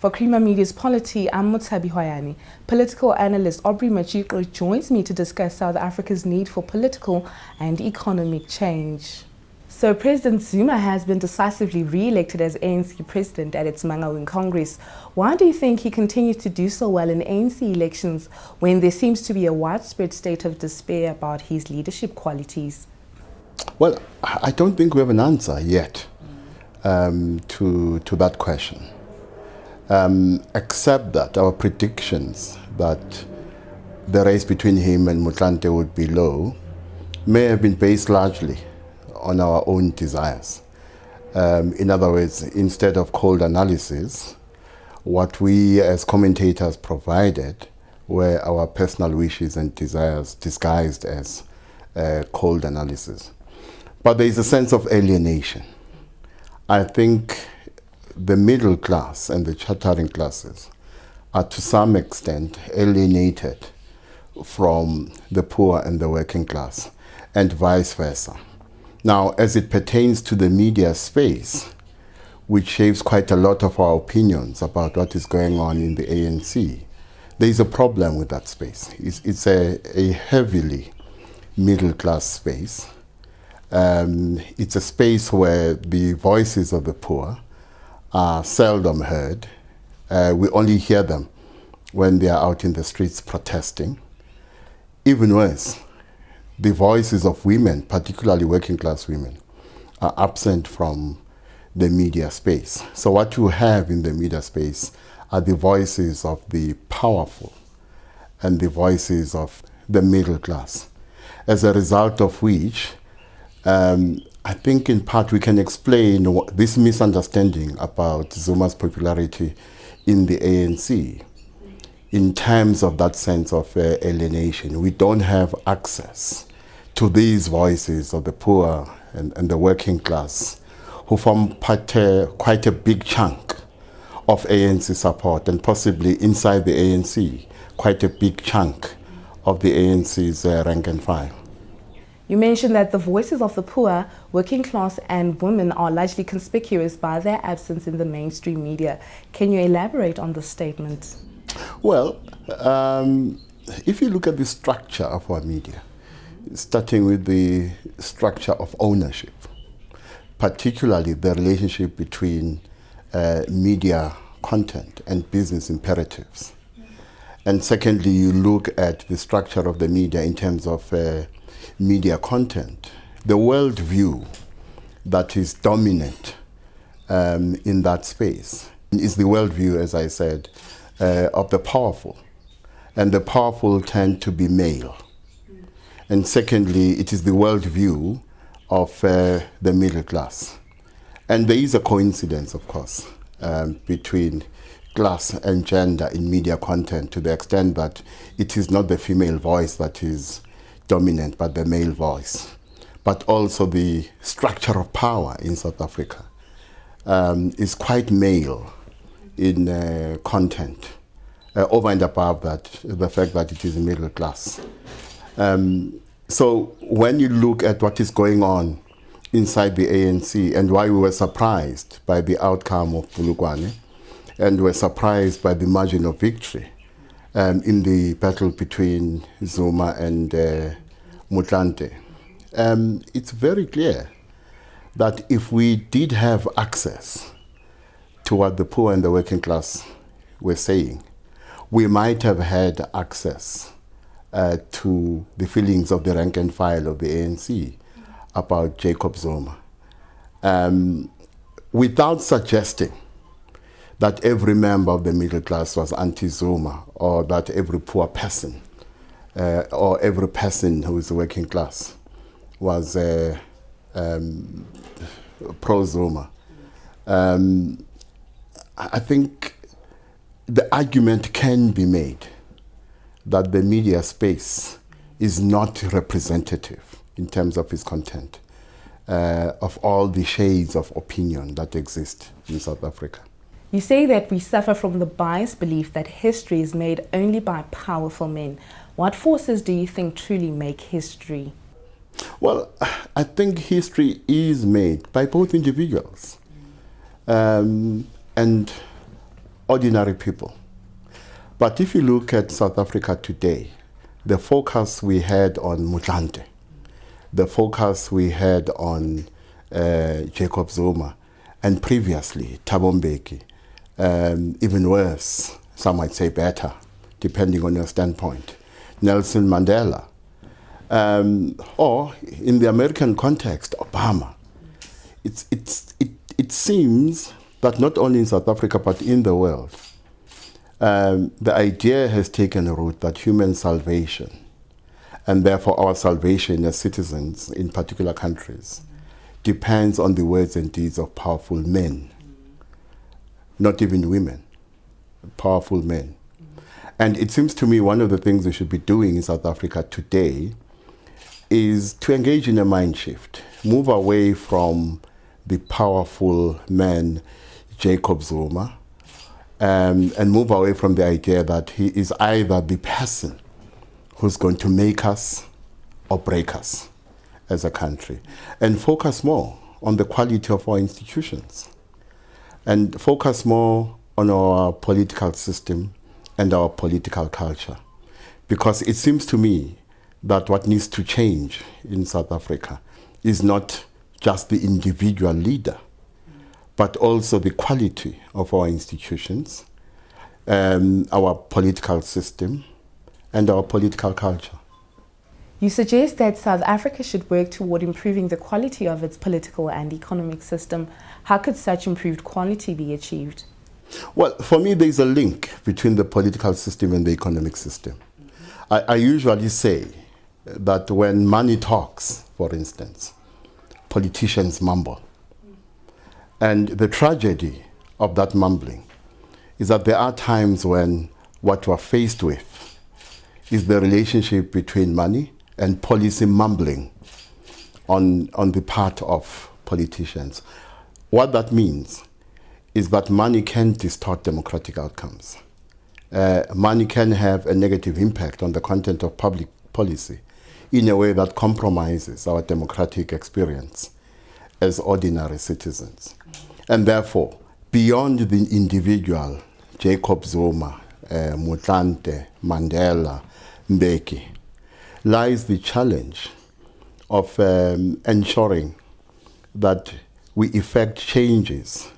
For Creamer Media's Polity, I'm Mutabi Hoyani. Political analyst Aubrey Machiko joins me to discuss South Africa's need for political and economic change. So President Zuma has been decisively re-elected as ANC president at its Mangaung Congress. Why do you think he continues to do so well in ANC elections when there seems to be a widespread state of despair about his leadership qualities? Well, I don't think we have an answer yet to that question. Except that our predictions that the race between him and Motlanthe would be low may have been based largely on our own desires. In other words, instead of cold analysis, what we as commentators provided were our personal wishes and desires disguised as cold analysis. But there is a sense of alienation. I think the middle class and the chartering classes are to some extent alienated from the poor and the working class, and vice versa. Now, as it pertains to the media space, which shapes quite a lot of our opinions about what is going on in the ANC, there is a problem with that space. It's a heavily middle class space. It's a space where the voices of the poor are seldom heard. We only hear them when they are out in the streets protesting. Even worse, the voices of women, particularly working class women, are absent from the media space. So what you have in the media space are the voices of the powerful and the voices of the middle class. As a result of which, I think in part we can explain this misunderstanding about Zuma's popularity in the ANC in terms of that sense of alienation. We don't have access to these voices of the poor and the working class, who form quite a big chunk of ANC support, and possibly inside the ANC, quite a big chunk of the ANC's rank and file. You mentioned that the voices of the poor, working class and women are largely conspicuous by their absence in the mainstream media. Can you elaborate on this statement? Well, if you look at the structure of our media, starting with the structure of ownership, particularly the relationship between media content and business imperatives. And secondly, you look at the structure of the media in terms of media content. The worldview that is dominant in that space is the worldview, as I said, of the powerful. And the powerful tend to be male. And secondly, it is the worldview of the middle class. And there is a coincidence, of course, between class and gender in media content, to the extent that it is not the female voice that is dominant, but the male voice. But also the structure of power in South Africa is quite male in content, over and above that, the fact that it is middle class. So when you look at what is going on inside the ANC and why we were surprised by the outcome of Polokwane, and were surprised by the margin of victory in the battle between Zuma and Motlanthe, it's very clear that if we did have access to what the poor and the working class were saying, we might have had access to the feelings of the rank and file of the ANC about Jacob Zuma, without suggesting that every member of the middle class was anti-Zuma, or that every poor person or every person who is working class was pro-Zuma. I think the argument can be made that the media space is not representative in terms of its content of all the shades of opinion that exist in South Africa. You say that we suffer from the biased belief that history is made only by powerful men. What forces do you think truly make history? Well, I think history is made by both individuals. And ordinary people. But if you look at South Africa today, the focus we had on Motlanthe, the focus we had on Jacob Zuma, and previously Thabo Mbeki, even worse, some might say better, depending on your standpoint, Nelson Mandela, or in the American context, Obama. It seems that not only in South Africa but in the world, the idea has taken a root that human salvation, and therefore our salvation as citizens in particular countries, depends on the words and deeds of powerful men, not even women, powerful men. And it seems to me one of the things we should be doing in South Africa today is to engage in a mind shift, move away from the powerful man Jacob Zuma, and move away from the idea that he is either the person who's going to make us or break us as a country, and focus more on the quality of our institutions, and focus more on our political system and our political culture. Because it seems to me that what needs to change in South Africa is not just the individual leader, but also the quality of our institutions, our political system, and our political culture. You suggest that South Africa should work toward improving the quality of its political and economic system. How could such improved quality be achieved? Well, for me, there's a link between the political system and the economic system. I usually say that when money talks, for instance, politicians mumble. And the tragedy of that mumbling is that there are times when what we're faced with is the relationship between money and policy mumbling on the part of politicians. What that means is that money can distort democratic outcomes. Money can have a negative impact on the content of public policy in a way that compromises our democratic experience as ordinary citizens. And therefore, beyond the individual, Jacob Zuma, Motlanthe, Mandela, Mbeki, lies the challenge of ensuring that we effect changes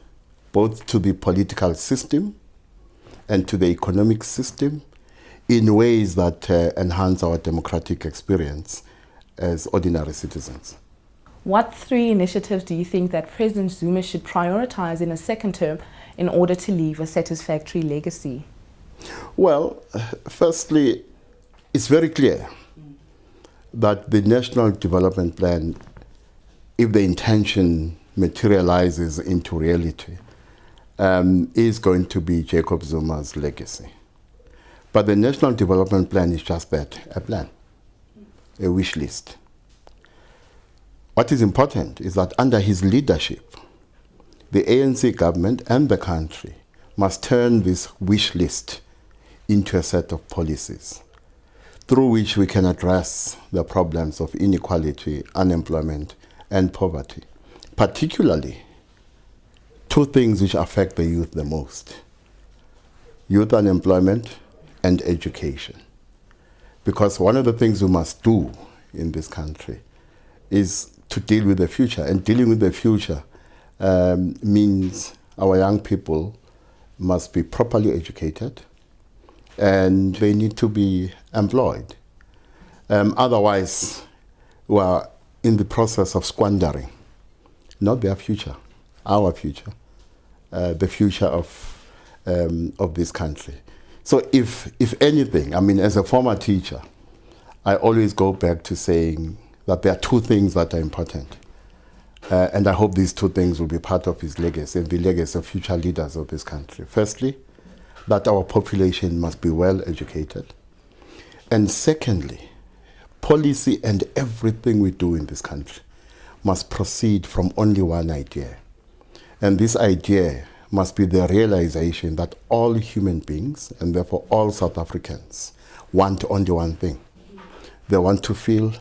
both to the political system and to the economic system in ways that enhance our democratic experience as ordinary citizens. What 3 initiatives do you think that President Zuma should prioritize in a second term in order to leave a satisfactory legacy? Well, firstly, it's very clear that the National Development Plan, if the intention materializes into reality, is going to be Jacob Zuma's legacy. But the National Development Plan is just that, a plan, a wish list. What is important is that under his leadership, the ANC government and the country must turn this wish list into a set of policies through which we can address the problems of inequality, unemployment, and poverty. Particularly, 2 things which affect the youth the most: youth unemployment and education. Because one of the things we must do in this country is to deal with the future. And dealing with the future means our young people must be properly educated and they need to be employed. Otherwise, we are in the process of squandering, not their future, our future, the future of this country. So if anything, I mean, as a former teacher, I always go back to saying that there are 2 things that are important. And I hope these 2 things will be part of his legacy and the legacy of future leaders of this country. Firstly, that our population must be well educated. And secondly, policy and everything we do in this country must proceed from only one idea. And this idea must be the realization that all human beings, and therefore all South Africans, want only one thing. They want to feel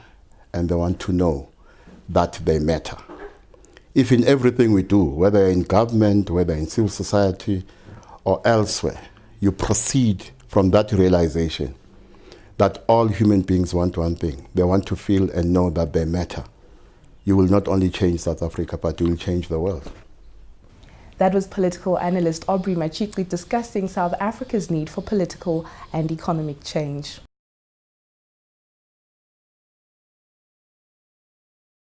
and they want to know that they matter. If in everything we do, whether in government, whether in civil society, or elsewhere, you proceed from that realization that all human beings want one thing. They want to feel and know that they matter. You will not only change South Africa, but you will change the world. That was political analyst Aubrey Machikli discussing South Africa's need for political and economic change.